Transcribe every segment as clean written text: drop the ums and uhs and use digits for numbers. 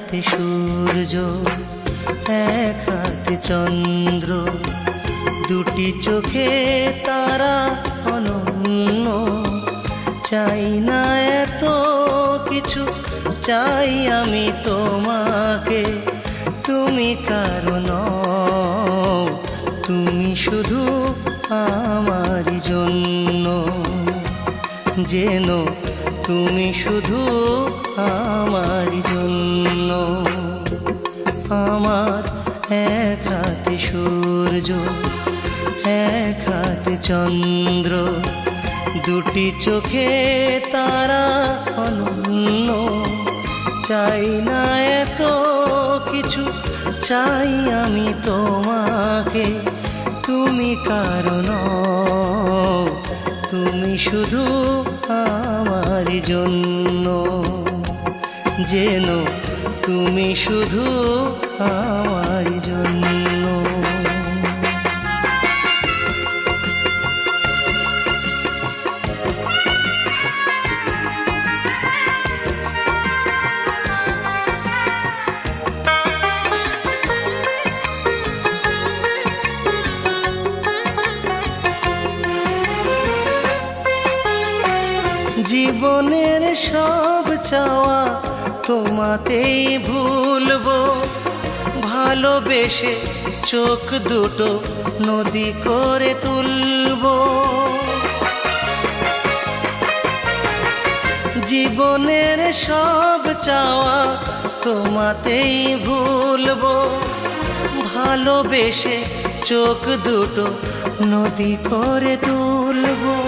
হাতে সূর্য, এক হাতে চন্দ্র, দুটি চোখে তারা অনন্য। চাই না এত কিছু, চাই আমি তোমাকে। তুমি কারণ, তুমি শুধু আমারই জন্য। যেন তুমি শুধু আমারই জন্য। আমার এক হাতে সূর্য, এক হাতে চন্দ্র, দুটি চোখে তারা অনন্য। চাই না এত কিছু, চাই আমি তোমাকে। তুমি কারণ, তুমি শুধু আমারই জন্য। যেন তুমি শুধু আমারই জন্য। জীবনের সব চাওয়া তোমাতেই ভুলবো। ভালোবেসে চোখ দুটো নদী করে তুলবো। জীবনের সব চাওয়া তোমাতেই ভুলবো। ভালোবেসে চোখ দুটো নদী করে তুলবো।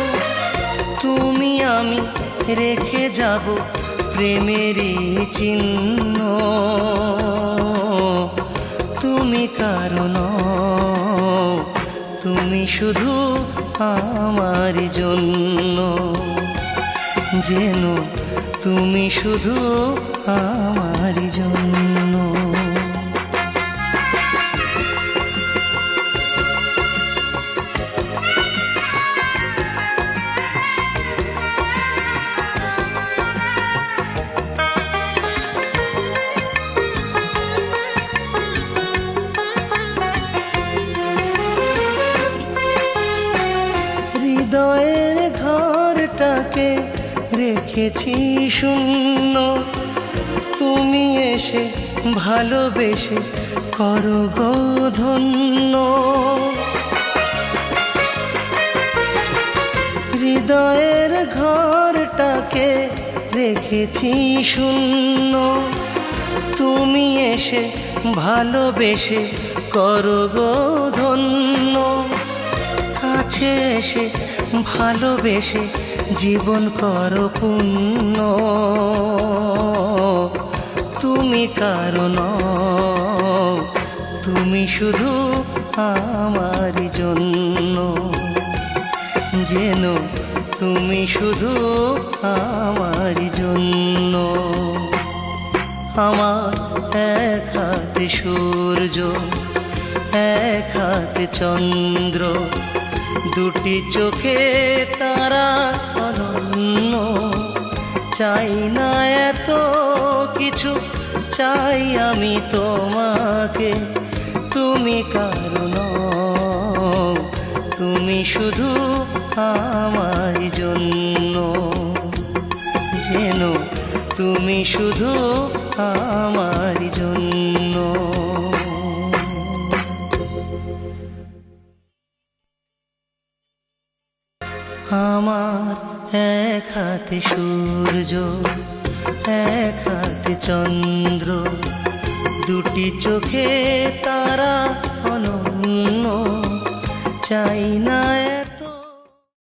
তুমি আমি রেখে যাব প্রেমেরই চিহ্ন। তুমি কারণ, তুমি শুধু আমারই জন্য। যেন তুমি শুধু আমারই জন্য। হৃদয়ের ঘরটাকে রেখেছি শূন্য। তুমি এসে ভালোবেসে করো গো ধন্য। হৃদয়ের ঘরটাকে রেখেছি শূন্য। তুমি এসে ভালোবেসে করো গো ধন্য। কাছে এসে ভালোবেসে জীবন করো পূর্ণ। তুমি কারণ, তুমি শুধু আমারই জন্য। যেন তুমি শুধু আমারই জন্য। আমার এক হাতে সূর্য, এক হাতে চন্দ্র, দুটি চোখে তারা অনন্য। চাই না এত কিছু, চাই আমি তোমাকে। তুমি কারণ, তুমি শুধু আমারই জন্য। যেন তুমি শুধু আমারই জন্য। আমার এক হাতে সূর্য, এক হাতে চন্দ্র, দুটি চোখে তারা অনন্য। চাই না